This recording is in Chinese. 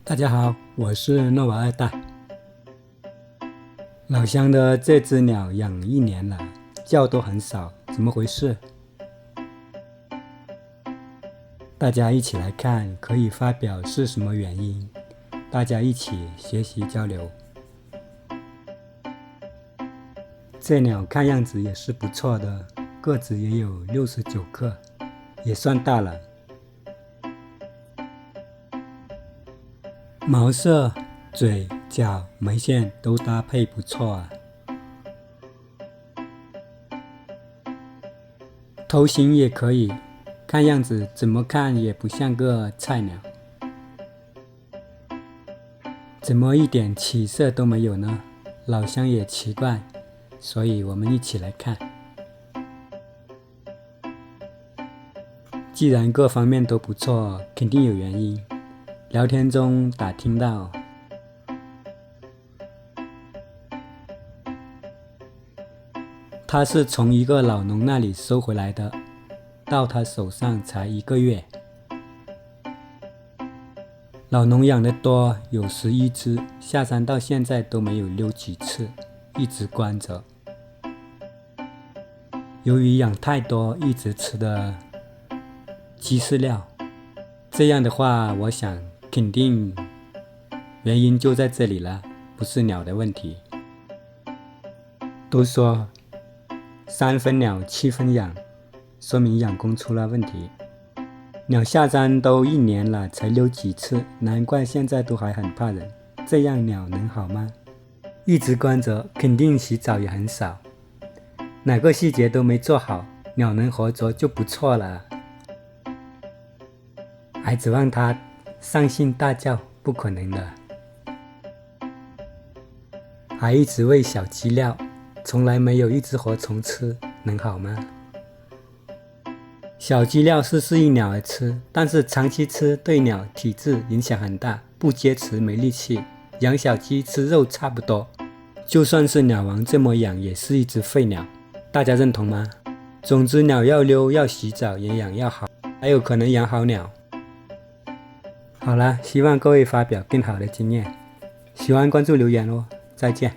大家好，我是诺瓦二代。老乡的这只鸟养1年了，觉都很少，怎么回事？大家一起来看，可以发表是什么原因？大家一起学习交流。这鸟看样子也是不错的，个子也有69克，也算大了。毛色、嘴、脚、眉线都搭配不错啊。头型也可以，看样子怎么看也不像个菜鸟。怎么一点起色都没有呢？老乡也奇怪，所以我们一起来看。既然各方面都不错，肯定有原因。聊天中打听到，他是从一个老农那里收回来的，到他手上才1个月。老农养得多，有11只，下山到现在都没有溜几次，一直关着。由于养太多，一直吃的鸡饲料，这样的话，我想肯定原因就在这里了，不是鸟的问题。都说3分鸟7分养，说明养工出了问题。鸟下山都1年了，才溜几次，难怪现在都还很怕人。这样鸟能好吗？一直关着，肯定洗澡也很少，哪个细节都没做好，鸟能活着就不错了。还指望它上性大叫，不可能的。还一直喂小鸡料，从来没有一只活虫吃，能好吗？小鸡料是适应鸟儿吃，但是长期吃对鸟体质影响很大，不结实没力气。养小鸡吃肉差不多，就算是鸟王这么养，也是一只废鸟。大家认同吗？总之鸟要溜，要洗澡，营养要好，还有可能养好鸟。好了，希望各位发表更好的经验，喜欢关注留言哦，再见。